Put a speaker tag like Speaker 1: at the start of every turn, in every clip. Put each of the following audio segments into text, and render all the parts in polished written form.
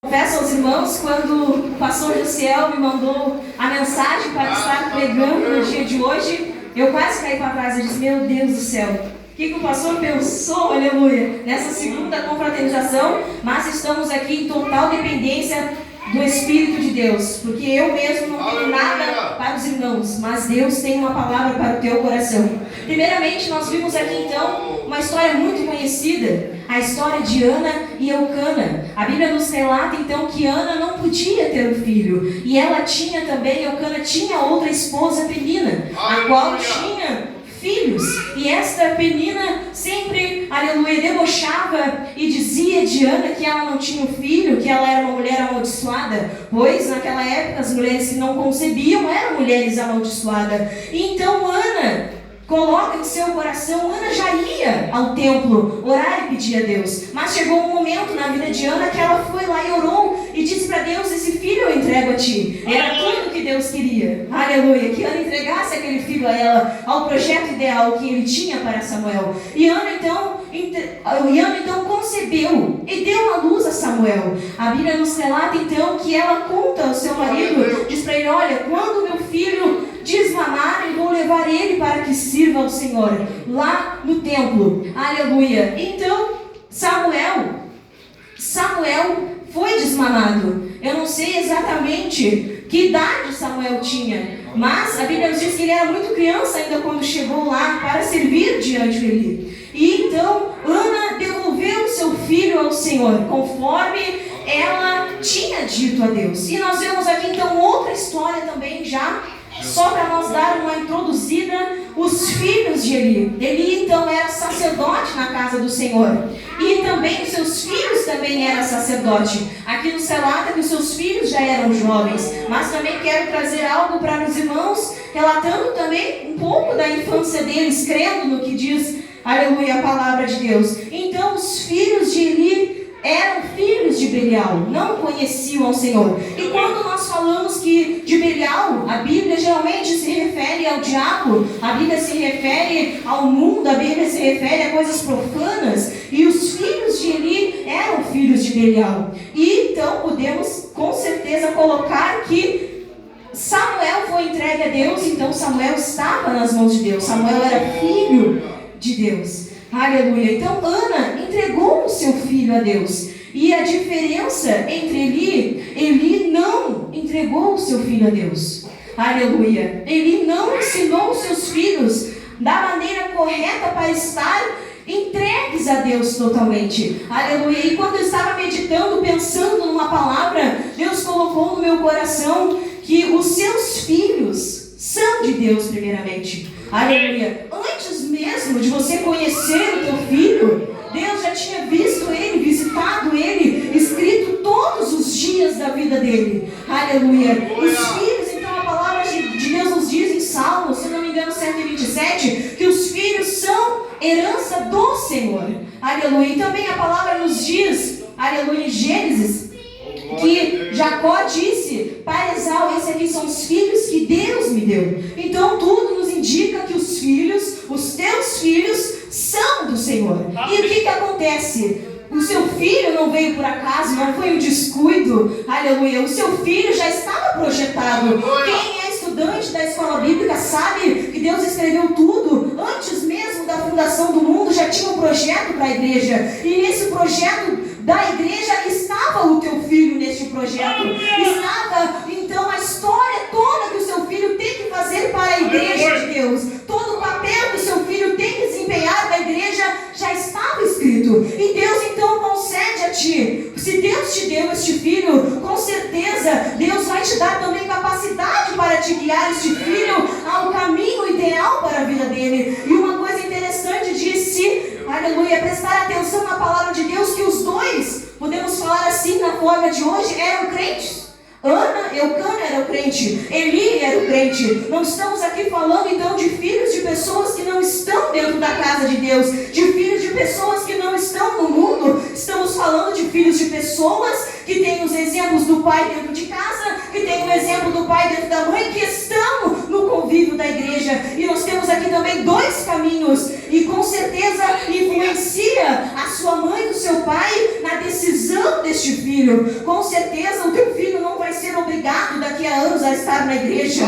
Speaker 1: Confesso aos irmãos, quando o pastor Josiel me mandou a mensagem para estar pregando no dia de hoje, eu quase caí para trás e disse, meu Deus do céu, o que o pastor pensou, aleluia, nessa segunda confraternização, mas estamos aqui em total dependência do Espírito de Deus, porque eu mesmo não tenho nada para os irmãos, mas Deus tem uma palavra para o teu coração. Primeiramente, nós vimos aqui então uma história muito conhecida, a história de Ana e Eucana. A Bíblia nos relata então que Ana não podia ter um filho, e ela tinha também, Eucana tinha outra esposa Penina, a qual tinha filhos, e esta Penina sempre, aleluia, debochava e dizia de Ana que ela não tinha um filho, que ela era uma mulher amaldiçoada, pois naquela época as mulheres que não concebiam eram mulheres amaldiçoadas. E então Ana coloca em seu coração, Ana já ia ao templo orar e pedir a Deus, mas chegou um momento na vida de Ana que ela foi lá e orou e disse para Deus, esse filho eu entrego a ti. Era tudo que Deus queria, aleluia, que Ana entregasse aquele filho a ela, ao projeto ideal que ele tinha para Samuel. E Ana então concebeu e deu à luz a Samuel. A Bíblia nos relata então que ela conta ao seu marido, diz para ele, olha, quando meu filho desmamar, eu vou levar ele para que sirva ao Senhor lá no templo, aleluia. Então Samuel foi desmamado. Eu não sei exatamente que idade Samuel tinha, mas a Bíblia nos diz que ele era muito criança ainda quando chegou lá para servir diante dele. E então Ana devolveu seu filho ao Senhor, conforme ela tinha dito a Deus. E nós vemos aqui então outra história também já, só para nós dar uma introduzida, os filhos de Eli. Eli então era sacerdote na casa do Senhor. E também os seus filhos também eram sacerdote. Aqui nos relata que os seus filhos já eram jovens. Mas também quero trazer algo para os irmãos, relatando também um pouco da infância deles, crendo no que diz, aleluia, a palavra de Deus. Então os filhos de Eli eram filhos de Belial, não conheciam ao Senhor. E quando nós falamos que de Belial, a Bíblia geralmente se refere ao diabo, a Bíblia se refere ao mundo, a Bíblia se refere a coisas profanas, e os filhos de Eli eram filhos de Belial. E então podemos com certeza colocar que Samuel foi entregue a Deus, então Samuel estava nas mãos de Deus, Samuel era filho de Deus. Aleluia. Então Ana entregou o seu filho a Deus. E a diferença entre Eli não entregou o seu filho a Deus. Aleluia. Eli não ensinou os seus filhos da maneira correta para estar entregues a Deus totalmente. Aleluia. E quando eu estava meditando, pensando numa palavra, Deus colocou no meu coração que os seus filhos são de Deus primeiramente. Aleluia. Antes mesmo de você conhecer o teu filho, Deus já tinha visto ele, visitado ele, escrito todos os dias da vida dele. Aleluia. Os filhos, então a palavra de Deus nos diz em Salmo, se não me engano 127, que os filhos são herança do Senhor. Aleluia. E também a palavra nos diz, aleluia, em Gênesis, que Jacó disse para Esau, esses aqui são os filhos que Deus me deu. Então tudo nos indica que os filhos, os teus filhos, são do Senhor. E o que acontece? O seu filho não veio por acaso, não foi um descuido, aleluia. O seu filho já estava projetado. Quem é estudante da escola bíblica sabe que Deus escreveu tudo. Antes mesmo da fundação do mundo já tinha um projeto para a igreja. E nesse projeto da igreja estava o teu filho neste projeto. Estava então a história toda que o seu filho tem que fazer para a igreja de Deus. Todo o papel que o seu filho tem que desempenhar na igreja já estava escrito. E Deus então concede a ti. Se Deus te deu este filho, com certeza Deus vai te dar também capacidade para te guiar este filho ao caminho ideal para a vida dele. E uma coisa interessante disse, aleluia, prestar atenção na palavra de Deus, que os dois, podemos falar assim na forma de hoje, eram crentes. Eucana era o crente, Eli era o crente. Não estamos aqui falando então de filhos de pessoas que não estão dentro da casa de Deus, de filhos de pessoas que não estão no mundo. Estamos falando de filhos de pessoas que têm os exemplos do pai dentro de casa, que têm o exemplo do pai dentro da mãe, que estão no no convívio da igreja. E nós temos aqui também 2 caminhos, e com certeza influencia a sua mãe e o seu pai na decisão deste filho. Com certeza o teu filho não vai ser obrigado daqui a anos a estar na igreja,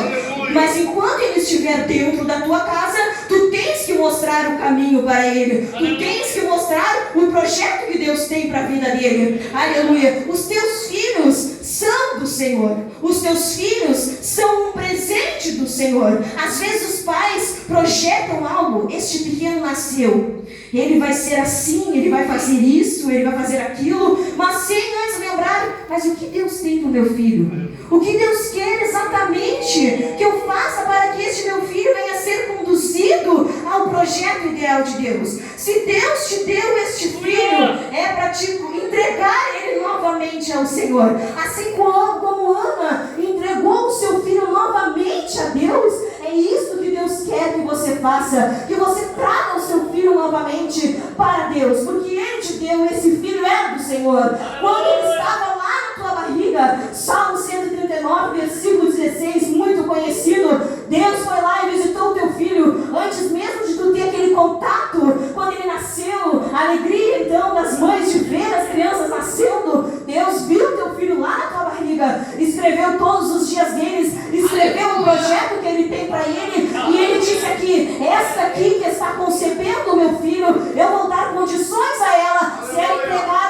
Speaker 1: mas enquanto ele estiver dentro da tua casa, tu tens que mostrar o caminho para ele, tu tens que mostrar o projeto que Deus tem para a vida dele. Aleluia. Os teus filhos são do Senhor, os teus filhos são um presente do Senhor. Às vezes os pais projetam algo: este pequeno nasceu, ele vai ser assim, ele vai fazer isso, ele vai fazer aquilo, mas sem antes lembrar: mas o que Deus tem para o meu filho? O que Deus quer exatamente que eu faça para que este meu filho venha a ser conduzido ao projeto ideal de Deus? Se Deus te deu este filho, é para te entregar ele novamente ao Senhor. Assim como Ana entregou o seu filho novamente a Deus, é isso que Deus quer que você faça, que você traga o seu filho novamente para Deus, porque Ele te deu, esse filho é do Senhor. Quando ele estava lá na tua barriga, Salmo 139, versículo 16, muito conhecido, Deus foi lá e visitou o teu filho, antes mesmo de tu ter aquele contato, quando ele nasceu, a alegria então das mães de ver as crianças nascendo. Deus viu teu filho lá na tua barriga, escreveu todos os dias deles, escreveu o projeto que ele tem para ele, e ele disse aqui: esta aqui que está concebendo o meu filho, eu vou dar condições a ela se ela entregar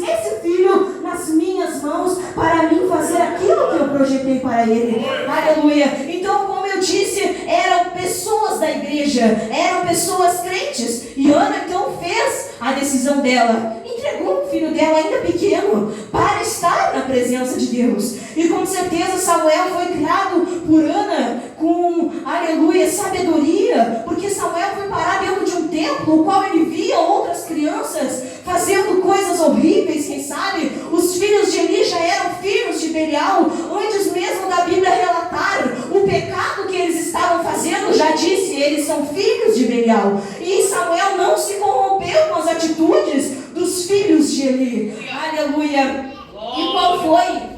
Speaker 1: esse filho nas minhas mãos para mim fazer aquilo que eu projetei para ele. Aleluia. Então, como eu disse, eram pessoas da igreja, eram pessoas crentes, e Ana então fez a decisão dela, entregou o filho dela ainda pequeno para estar na presença de Deus. E com certeza Samuel foi criado por Ana com, aleluia, sabedoria, porque Samuel foi parar dentro de um templo, o qual ele via outras crianças fazendo coisas horríveis. Quem sabe os filhos de Eli já eram filhos de Belial, antes mesmo da Bíblia relatar o pecado que eles estavam fazendo. Já disse, eles são filhos de Belial, e Samuel não se corrompeu com as atitudes dos filhos de Eli. Aleluia. E qual foi?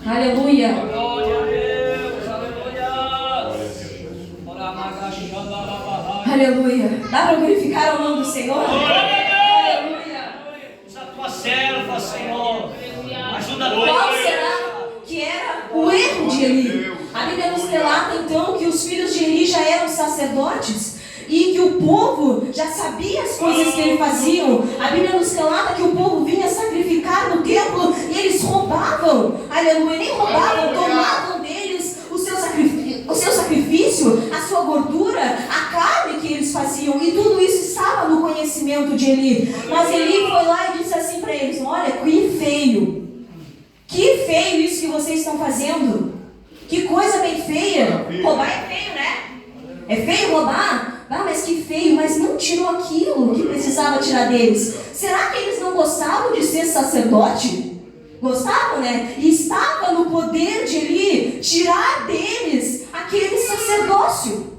Speaker 1: Aleluia. Aleluia. Dá para glorificar o nome do Senhor? Aleluia.
Speaker 2: Usa a tua serva, Senhor. Ajuda a tua
Speaker 1: Qual será que era o erro de Eli? A Bíblia nos relata então que os filhos de Eli já eram sacerdotes e que o povo já sabia as coisas que eles faziam. A Bíblia nos relata que o povo vinha sacrificar no templo e eles roubavam. Aleluia. Nem roubavam, tomavam deles o seu sacrifício, a sua gordura, a carne que eles faziam, e tudo isso estava no conhecimento de Eli. Mas Eli foi lá e disse assim para eles: olha, que feio isso que vocês estão fazendo, que coisa bem feia. Roubar é feio, né? É feio roubar? Ah, mas que feio, mas não tirou aquilo que precisava tirar deles. Será que eles não gostavam de ser sacerdote? Gostavam, né? E estava no poder de Eli tirar deles aquele sacerdócio.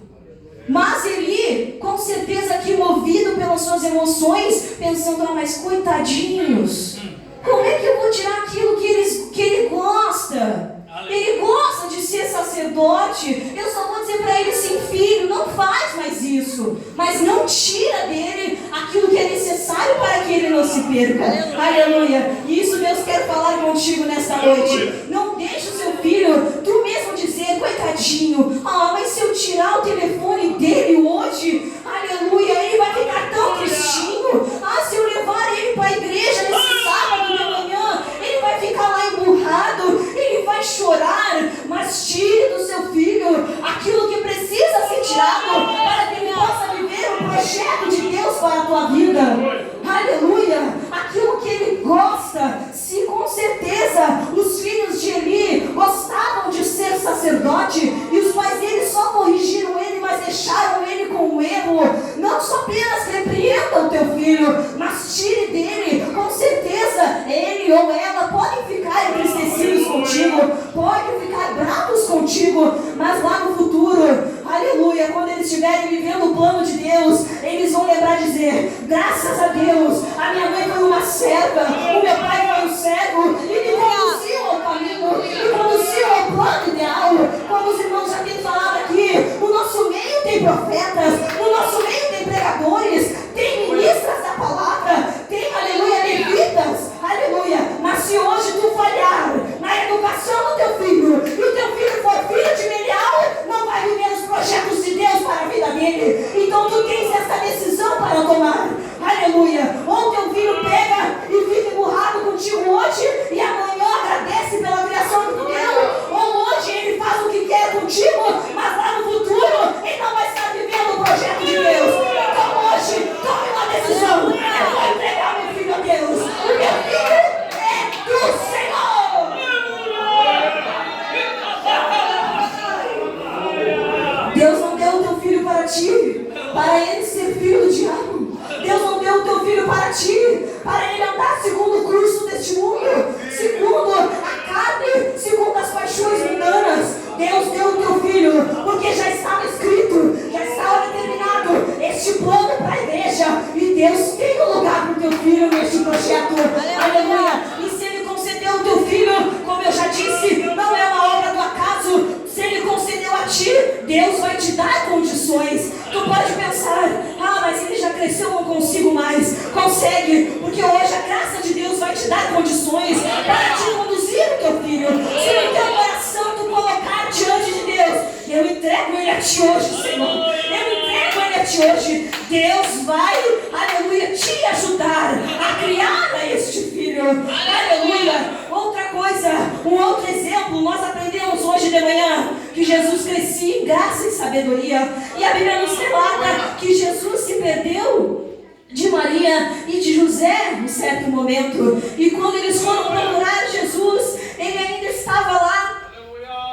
Speaker 1: Mas Eli, com certeza que movido pelas suas emoções, pensando: ah, mas coitadinhos, como é que eu vou tirar aquilo que ele gosta? Ele gosta de ser sacerdote. Eu só vou dizer para ele assim: filho, não faz mais isso, mas não tira dele aquilo que é necessário para que ele não se perca. Aleluia. E isso Deus quer falar contigo nesta noite. Não deixe o seu filho, tu mesmo dizer: coitadinho, ah, mas se eu tirar o telefone dele hoje, aleluia, ele vai ficar tão tristinho. Ah, se eu levar ele para a igreja nesse sábado de manhã, ele vai ficar lá emburrado, ele vai chorar. Mas tire do seu filho aquilo que precisa ser tirado para que ele possa viver o projeto de Deus para a tua vida. Aleluia. Aquilo que ele gosta. Se com certeza os filhos de Eli gostavam de ser sacerdote e os pais dele só corrigiram ele, mas deixaram ele com o erro, não só apenas repreenda o teu filho, mas tire dele. Com certeza ele ou ela podem ficar entristecidos contigo, podem ficar bravos contigo, mas lá no futuro, aleluia, quando eles estiverem vivendo o plano de Deus, eles vão lembrar de dizer: graças a Deus, a minha mãe foi uma serva, o meu pai foi um servo, e me conduziu ao caminho, me conduziu ao plano ideal. Como os irmãos ti hoje, Senhor. Eu entrego ele a ti hoje. Deus vai, aleluia, te ajudar a criar este filho. Aleluia. Outra coisa, um outro exemplo, nós aprendemos hoje de manhã que Jesus crescia em graça e sabedoria. E a Bíblia nos relata que Jesus se perdeu de Maria e de José em certo momento. E quando eles foram procurar Jesus, ele ainda estava lá,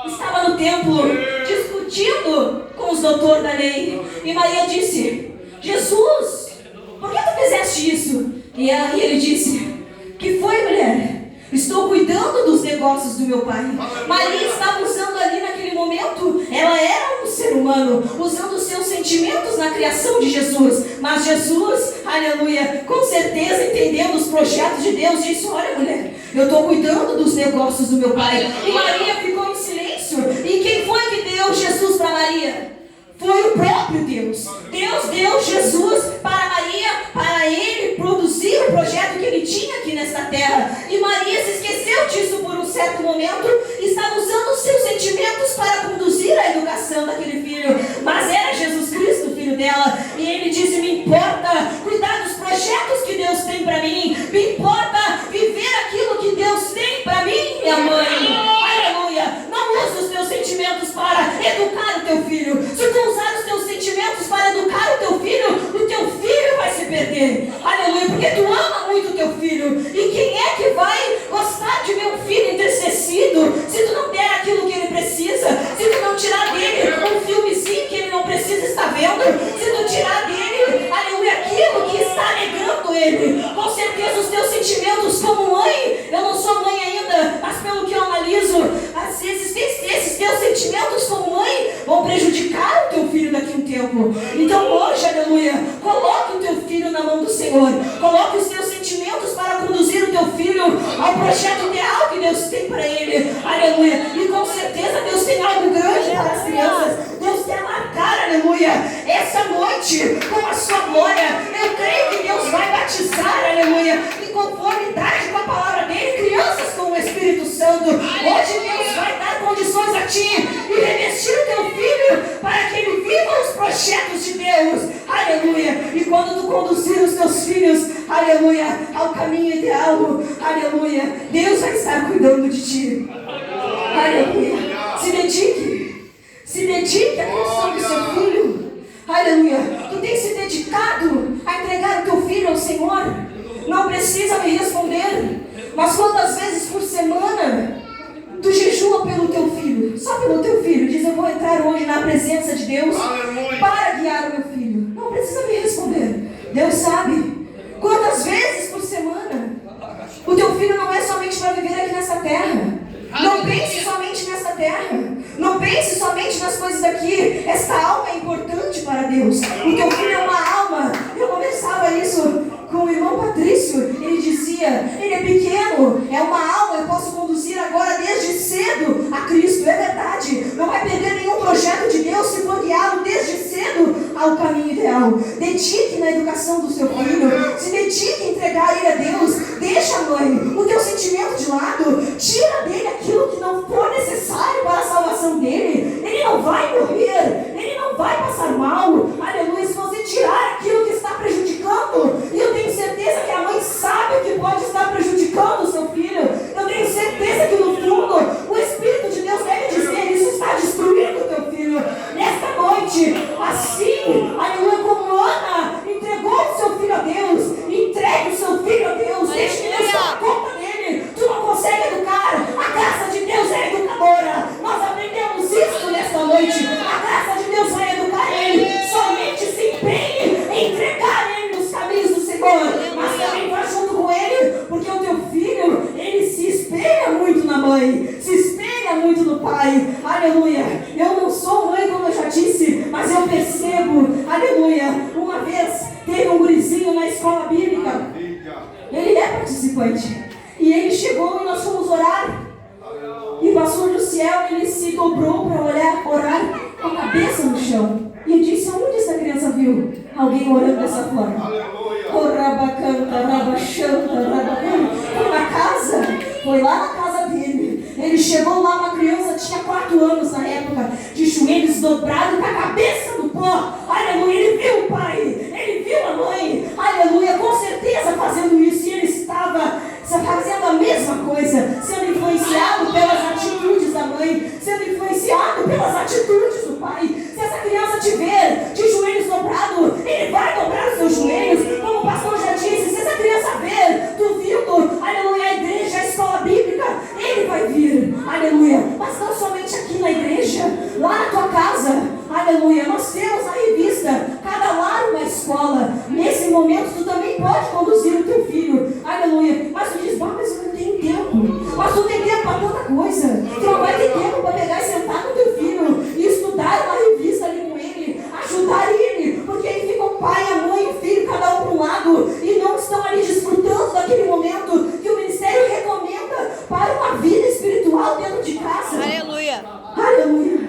Speaker 1: estava no templo, discutindo com os doutores da lei. E Maria disse: Jesus, por que tu fizeste isso? E aí ele disse: que foi, mulher? Estou cuidando dos negócios do meu pai. Maria estava usando ali naquele momento, ela era um ser humano, usando os seus sentimentos na criação de Jesus. Mas Jesus, aleluia, com certeza entendendo os projetos de Deus, disse: olha, mulher, eu estou cuidando dos negócios do meu pai. E Maria ficou em silêncio. E quem foi que deu Jesus para Maria? Foi o próprio Deus. Deus deu Jesus para Maria, para ele produzir o projeto que ele tinha aqui nesta terra. E Maria se esqueceu disso por um certo momento, estava usando os seus sentimentos para conduzir a educação daquele filho. Mas era Jesus Cristo, o filho dela. E ele disse: me importa cuidar dos projetos que Deus tem para mim. Me importa viver aquilo que Deus tem para mim, minha mãe. Aleluia. Não use os teus sentimentos para educar o teu filho. Se tu usar os teus sentimentos para educar o teu filho vai se perder. Aleluia, porque tu ama muito o teu filho. E quem é que vai gostar de ver um filho entristecido se tu não der aquilo que ele precisa? Se tu não tirar dele um filmezinho que ele não precisa estar vendo? Se tu tirar dele, aleluia, aquilo que está alegrando ele? Com certeza os teus sentimentos como mãe, eu não sou mãe ainda, mas pelo que eu analiso, às vezes esses teus sentimentos como mãe vão prejudicar o teu filho daqui a um tempo. Então hoje, aleluia, coloque o teu filho na mão do Senhor. Coloque os teus sentimentos para conduzir o teu filho ao projeto ideal que Deus tem para ele. Aleluia. E com certeza Deus tem algo grande para as crianças. Deus quer marcar, aleluia, essa noite com a sua glória. Eu creio que Deus vai batizar, aleluia, em conformidade com a palavra dele, crianças com o Espírito Santo. Hoje Deus vai dar condições a ti e revestir o teu filho para que ele viva os projetos de Deus. Aleluia. E quando tu conduzir os teus filhos, aleluia, ao caminho ideal, aleluia, Deus vai estar cuidando de ti. Aleluia. Se dedique à criação do seu filho. Aleluia. Tu tem se dedicado a entregar o teu filho ao Senhor? Não precisa me responder, mas quantas vezes por semana tu jejua pelo teu filho? Só pelo teu filho. Diz: eu vou entrar hoje na presença de Deus para guiar o meu filho. Não precisa me responder. Deus sabe. Quantas vezes por semana? O teu filho não é somente para viver aqui nessa terra. Não pense somente nessa terra. Não pense somente nas coisas daqui. Esta alma é importante para Deus. O teu filho é uma alma. Eu conversava isso com o irmão Patrício. Ele dizia: ele é pequeno, é uma alma. Eu posso conduzir agora desde cedo a Cristo. É verdade. Não vai perder nenhum projeto de Deus se for guiado desde cedo ao caminho ideal. Dedique na educação do seu filho. Se dedique a entregar ele a Deus. Deixa, mãe, o teu sentimento de lado. Tira dele aquilo que não for necessário para a salvação dele. Ele não vai morrer. Ele não vai passar mal. Aleluia. Se você tirar aquilo que está prejudicando, e eu tenho certeza que a mãe sabe o que pode estar prejudicando o seu filho. Eu tenho certeza que no fundo o Espírito de Deus deve dizer: isso está destruindo o teu filho. Nesta noite, assim, aleluia, como Ana entregou o seu filho a Deus, entregue o seu filho a Deus. Deixe que Deus tome conta dele. Tu não consegue educar. A graça de Deus é educadora. Nós aprendemos isso nesta noite. A graça de Deus vai educar ele. Somente se empenhe em entregar ele nos caminhos do Senhor. Mas também vai junto com ele, porque o teu filho, ele se espelha muito na mãe, se espelha muito no pai. Aleluia. Eu não sou mãe, como eu já disse, mas eu percebo, aleluia. Uma vez teve um gurizinho na escola bíblica. Ele é participante. E ele chegou e nós fomos orar. E o pastor do céu, ele se dobrou para orar com a cabeça no chão. E ele disse: onde essa criança viu alguém orando dessa forma? Foi lá na casa dele. Ele chegou lá, uma criança, tinha 4 anos na época, de joelhos dobrado com a cabeça do pó. Aleluia, ele viu o pai, ele viu a mãe, aleluia, com certeza fazendo isso, e ele estava fazendo a mesma coisa, sendo influenciado pelas atitudes da mãe, sendo influenciado pelas atitudes do pai. Se essa criança te ver de joelhos dobrados, ele vai dobrar os seus joelhos, como o pastor já disse. Se essa criança ver tu vindo, aleluia, a igreja, a escola bíblica, ele vai vir, aleluia, mas não somente aqui na igreja, lá na tua casa, aleluia. Nós temos a revista Cada Lar uma Escola. Nesse momento tu também pode conduzir o teu filho, aleluia, mas tu diz, mas eu não tenho tempo. Mas tu tem tempo para tanta coisa, tu não vai ter tempo para pegar e sentar com teu filho e estudar uma revista ali com ele, ajudar ele, porque aí fica o pai, a mãe, o filho, cada um para um lado, e não estão ali desfrutando daquele momento que o ministério recomenda para uma vida espiritual dentro de casa.
Speaker 3: Aleluia.
Speaker 1: Aleluia.